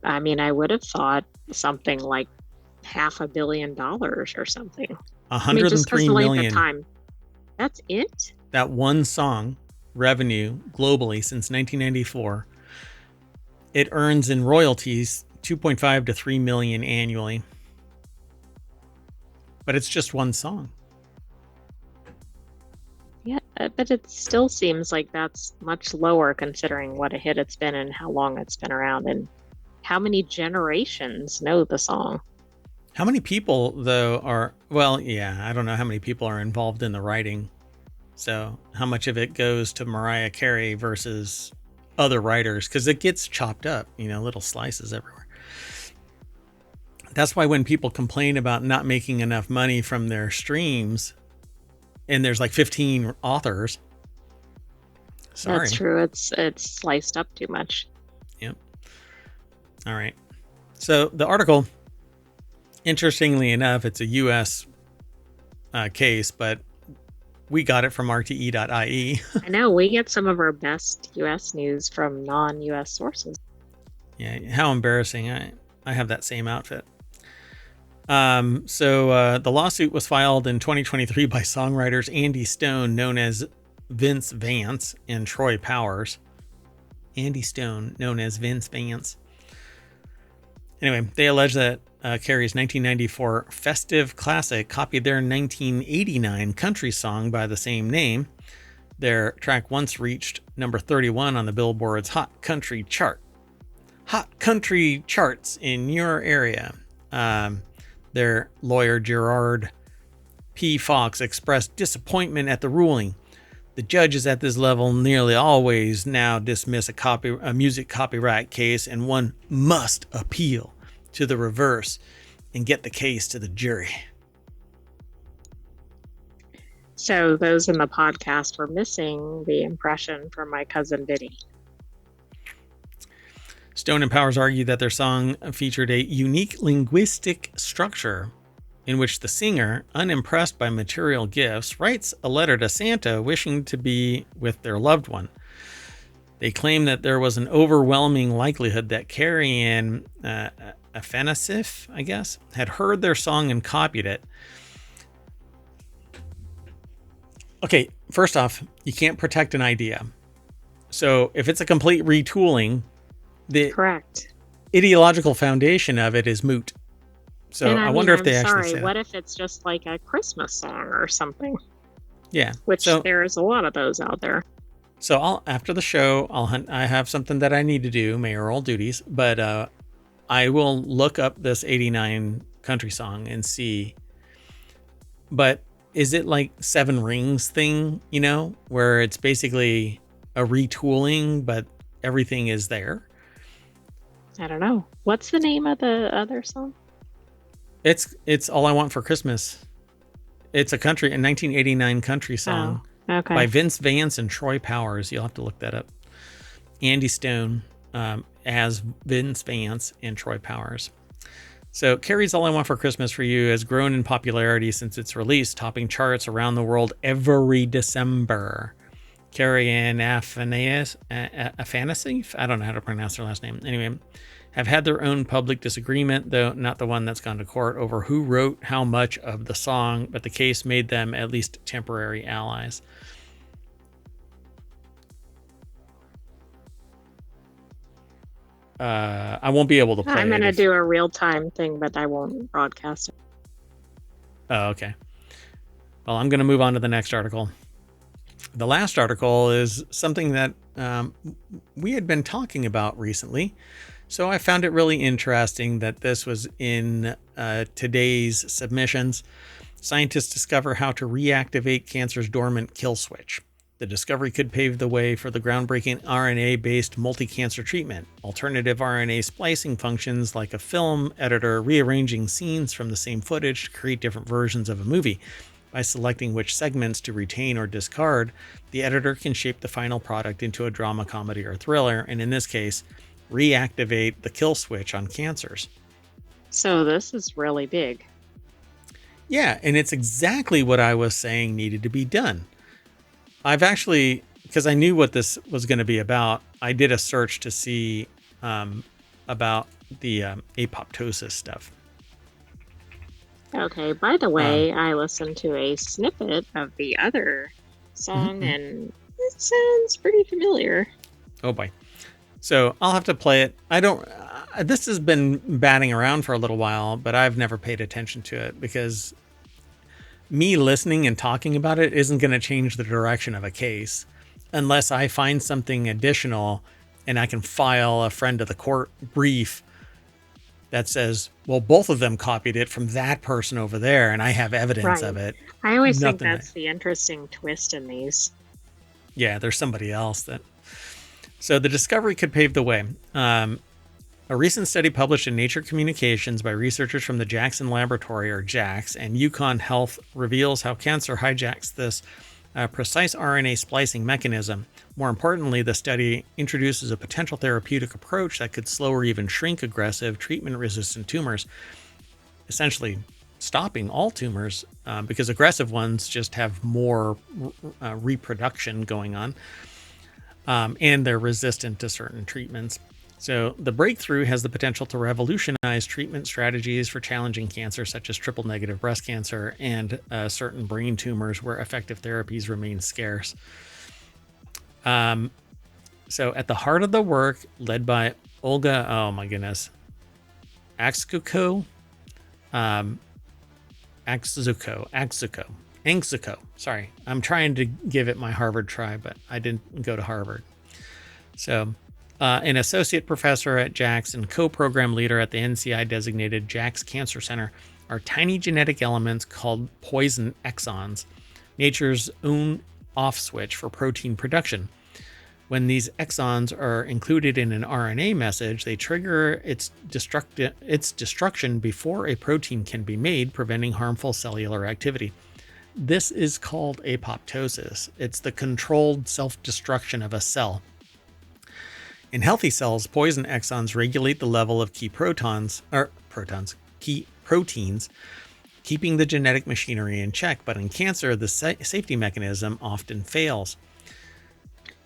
I mean, I would have thought something like $500 million or something. I mean, just because 103 the length of million. time. That's it? That one song revenue globally since 1994. It earns in royalties 2.5 to 3 million annually. But it's just one song. Yeah, but it still seems like that's much lower considering what a hit it's been and how long it's been around and how many generations know the song. How many people, though, are... Well, yeah, I don't know how many people are involved in the writing. So how much of it goes to Mariah Carey versus other writers? Because it gets chopped up, little slices everywhere. That's why when people complain about not making enough money from their streams, and there's like 15 authors. Sorry. That's true. It's sliced up too much. Yep. All right. So the article, interestingly enough, it's a U.S. Case, but we got it from RTE.IE. I know. We get some of our best U.S. news from non-U.S. sources. Yeah. How embarrassing. I have that same outfit. So the lawsuit was filed in 2023 by songwriters Andy Stone, known as Vince Vance, and Troy Powers. Andy Stone, known as Vince Vance. Anyway, they allege that Carey's 1994 festive classic copied their 1989 country song by the same name. Their track once reached number 31 on the Billboard's Hot Country chart. Hot Country charts in your area. Their lawyer, Gerard P. Fox, expressed disappointment at the ruling. The judges at this level nearly always now dismiss a music copyright case, and one must appeal to the reverse and get the case to the jury. So those in the podcast were missing the impression from my cousin Vinny. Stone and Powers argue that their song featured a unique linguistic structure in which the singer, unimpressed by material gifts, writes a letter to Santa wishing to be with their loved one. They claim that there was an overwhelming likelihood that Carey and Afanasieff, I guess, had heard their song and copied it. Okay, first off, you can't protect an idea. So if it's a complete retooling, the correct ideological foundation of it is moot. So I wonder if they actually say what that. if it's just like a Christmas song or something? Yeah. Which there's a lot of those out there. So after the show, I have something that I need to do, mayoral duties, but I will look up this 89 country song and see. But is it like Seven Rings thing, where it's basically a retooling, but everything is there? I don't know. What's the name of the other song? It's All I Want for Christmas. It's a 1989 country song by Vince Vance and Troy Powers. You'll have to look that up. Andy Stone as Vince Vance and Troy Powers. So Carey's All I Want for Christmas for You has grown in popularity since its release, topping charts around the world every December. Carey and Afanasieff, I don't know how to pronounce their last name. Anyway, have had their own public disagreement, though not the one that's gone to court, over who wrote how much of the song, but the case made them at least temporary allies. I won't be able to play it. I'm going to do a real-time thing, but I won't broadcast it. Oh, okay. Well, I'm going to move on to the next article. The last article is something that we had been talking about recently. So I found it really interesting that this was in today's submissions. Scientists discover how to reactivate cancer's dormant kill switch. The discovery could pave the way for the groundbreaking RNA-based multi-cancer treatment. Alternative RNA splicing functions like a film editor rearranging scenes from the same footage to create different versions of a movie. By selecting which segments to retain or discard, the editor can shape the final product into a drama, comedy, or thriller, and in this case, reactivate the kill switch on cancers. So this is really big. Yeah, and it's exactly what I was saying needed to be done. I've actually, because I knew what this was going to be about, I did a search to see about the apoptosis stuff. Okay, by the way, I listened to a snippet of the other song, and it sounds pretty familiar. Oh boy. So I'll have to play it. I don't, this has been batting around for a little while, but I've never paid attention to it because me listening and talking about it isn't going to change the direction of a case unless I find something additional and I can file a friend of the court brief that says, well, both of them copied it from that person over there, and I have evidence of it. I always think that's the interesting twist in these. Yeah, there's somebody else that... So the discovery could pave the way. A recent study published in Nature Communications by researchers from the Jackson Laboratory, or JAX, and Yukon Health reveals how cancer hijacks this precise RNA splicing mechanism. More importantly, the study introduces a potential therapeutic approach that could slow or even shrink aggressive treatment-resistant tumors, essentially stopping all tumors because aggressive ones just have more reproduction going on. And they're resistant to certain treatments. So the breakthrough has the potential to revolutionize treatment strategies for challenging cancers such as triple-negative breast cancer and certain brain tumors where effective therapies remain scarce. So at the heart of the work, led by Olga, oh my goodness, Axuko, sorry, I'm trying to give it my Harvard try, but I didn't go to Harvard. So an associate professor at JAX and co-program leader at the NCI-designated JAX Cancer Center are tiny genetic elements called poison exons, nature's own off switch for protein production. When these exons are included in an RNA message, they trigger its destruction before a protein can be made, preventing harmful cellular activity. This is called apoptosis. It's the controlled self-destruction of a cell. In healthy cells, poison exons regulate the level of key proteins, keeping the genetic machinery in check. But in cancer, the safety mechanism often fails.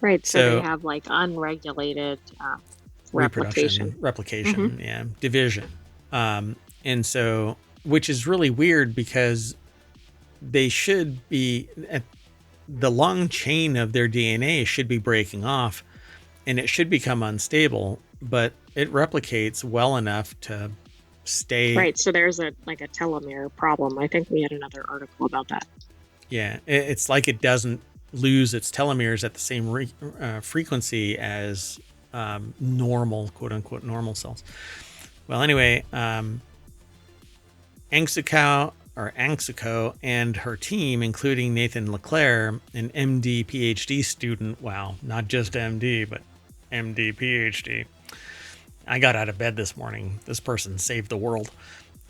Right, so they have like unregulated replication, yeah, division. And so, which is really weird because they should be, the long chain of their DNA should be breaking off and it should become unstable, but it replicates well enough to stay. Right, so there's a telomere problem. I think we had another article about that. Yeah, it's like it doesn't lose its telomeres at the same frequency as normal, quote unquote, normal cells. Well, anyway, Angsuko and her team, including Nathan Leclerc, an MD PhD student. Wow, not just MD, but MD PhD. I got out of bed this morning. This person saved the world.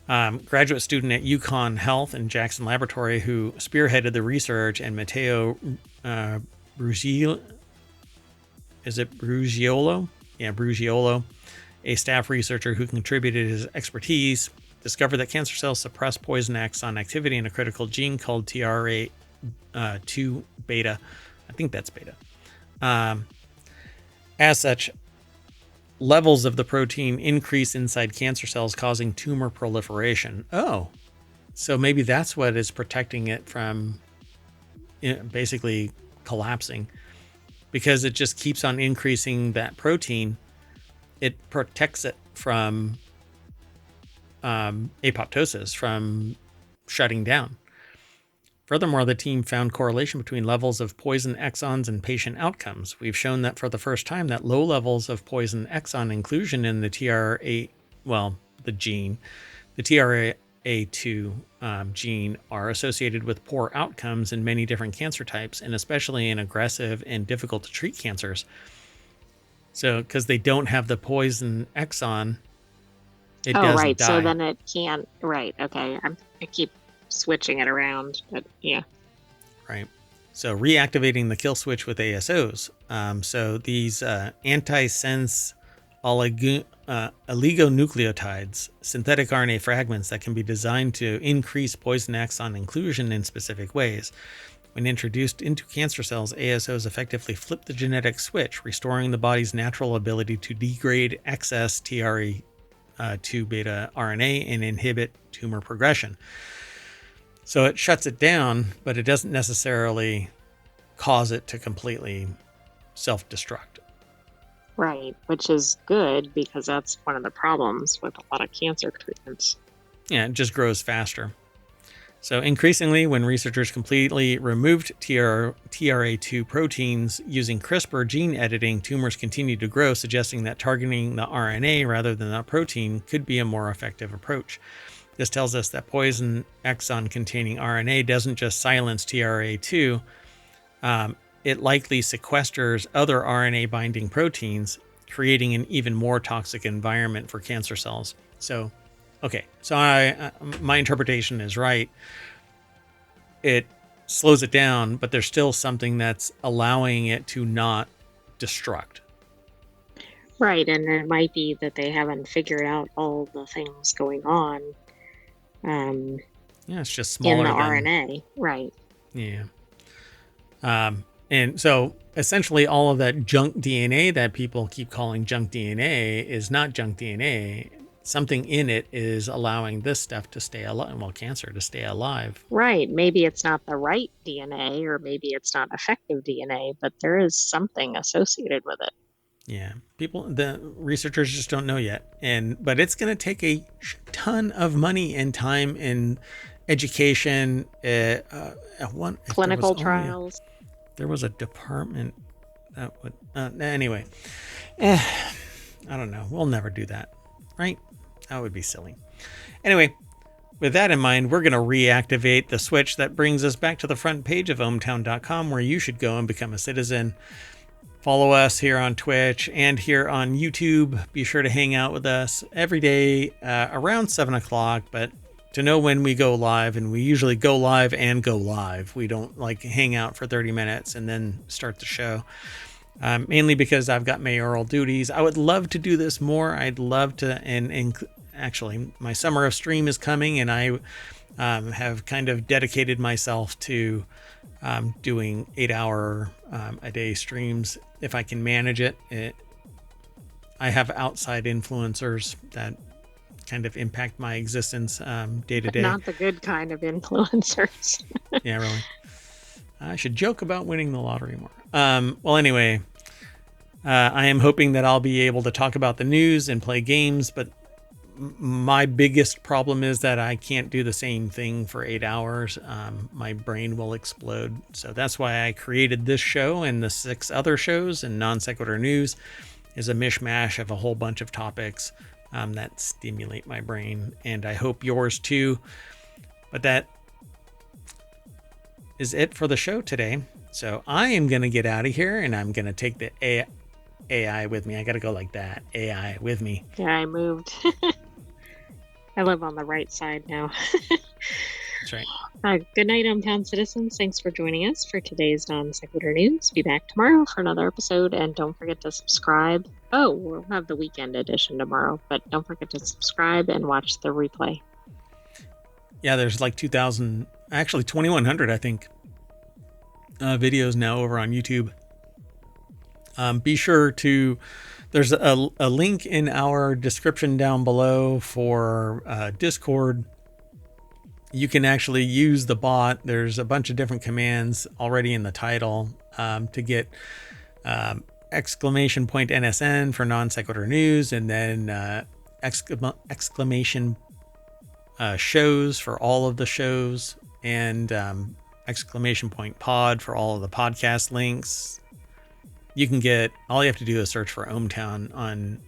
Graduate student at Yukon Health and Jackson Laboratory who spearheaded the research, and Matteo Brugiolo? Is it Brugiolo? Yeah, Brugiolo, a staff researcher who contributed his expertise, discovered that cancer cells suppress poison axon activity in a critical gene called TRA2 beta. I think that's beta. As such, levels of the protein increase inside cancer cells, causing tumor proliferation. Oh, so maybe that's what is protecting it from basically collapsing, because it just keeps on increasing that protein. It protects it from apoptosis, from shutting down. Furthermore, the team found correlation between levels of poison exons and patient outcomes. We've shown that for the first time that low levels of poison exon inclusion in the TRA2 gene are associated with poor outcomes in many different cancer types, and especially in aggressive and difficult to treat cancers. So, because they don't have the poison exon, it doesn't die. So then it can't. Right. Okay. I keep switching it around, but yeah. Right. So reactivating the kill switch with ASOs. So these antisense oligonucleotides, synthetic RNA fragments that can be designed to increase poison exon inclusion in specific ways. When introduced into cancer cells, ASOs effectively flip the genetic switch, restoring the body's natural ability to degrade excess TRA2 2 beta RNA and inhibit tumor progression. So it shuts it down, but it doesn't necessarily cause it to completely self-destruct. Right, which is good because that's one of the problems with a lot of cancer treatments. Yeah, it just grows faster. So increasingly, when researchers completely removed TRA2 proteins using CRISPR gene editing, tumors continued to grow, suggesting that targeting the RNA rather than the protein could be a more effective approach. This tells us that poison exon-containing RNA doesn't just silence TRA2, it likely sequesters other RNA-binding proteins, creating an even more toxic environment for cancer cells. So my interpretation is right. It slows it down, but there's still something that's allowing it to not destruct. Right, and it might be that they haven't figured out all the things going on. It's just smaller in the RNA, right? Yeah. And so essentially all of that junk DNA that people keep calling junk DNA is not junk DNA. Something in it is allowing this stuff to stay alive, cancer to stay alive. Right. Maybe it's not the right DNA, or maybe it's not effective DNA, but there is something associated with it. Yeah. The researchers just don't know yet. But it's going to take a ton of money and time and education. Clinical trials. There was a department that would, anyway, I don't know. We'll never do that, right? That would be silly. Anyway, with that in mind, we're going to reactivate the switch that brings us back to the front page of ohmtown.com, where you should go and become a citizen. Follow us here on Twitch and here on YouTube. Be sure to hang out with us every day around 7 o'clock, but to know when we go live, and we usually go live and go live. We don't hang out for 30 minutes and then start the show. Mainly because I've got mayoral duties. I would love to do this more. I'd love to, and actually my summer of stream is coming, and I have kind of dedicated myself to doing 8-hour a day streams if I can manage it. I have outside influencers that kind of impact my existence day to day. Not the good kind of influencers. Yeah, really. I should joke about winning the lottery more. Well, anyway, I am hoping that I'll be able to talk about the news and play games, but my biggest problem is that I can't do the same thing for 8 hours. My brain will explode. So that's why I created this show, and the 6 other shows. And Non Sequitur News is a mishmash of a whole bunch of topics that stimulate my brain, and I hope yours too. But that is it for the show today. So I am going to get out of here, and I'm going to take the AI with me. I got to go like that. AI with me. Yeah, I moved. I live on the right side now. That's right. Good night, hometown citizens. Thanks for joining us for today's Non Sequitur News. Be back tomorrow for another episode, and don't forget to subscribe. Oh, we'll have the weekend edition tomorrow, but don't forget to subscribe and watch the replay. Yeah, there's 2,000, actually 2,100, I think, videos now over on YouTube. Be sure to, there's a link in our description down below for Discord. You can actually use the bot. There's a bunch of different commands already in the title to get exclamation point NSN for Non Sequitur News, and then exclamation shows for all of the shows, and exclamation point pod for all of the podcast links. You can get, all you have to do is search for ohmtown on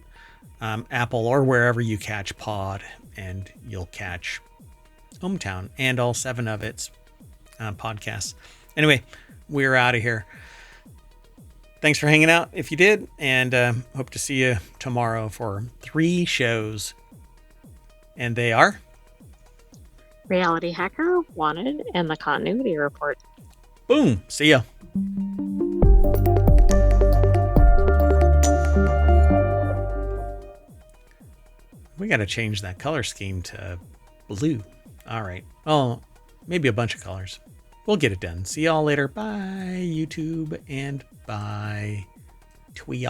Apple or wherever you catch pod, and you'll catch ohmtown and all 7 of its podcasts. Anyway, we're out of here. Thanks for hanging out if you did, and hope to see you tomorrow for 3 shows. And they are Reality Hacker, Wanted, and the Continuity Report. Boom. See ya. We got to change that color scheme to blue. All right. Oh, maybe a bunch of colors. We'll get it done. See y'all later. Bye, YouTube, and bye, Tweet.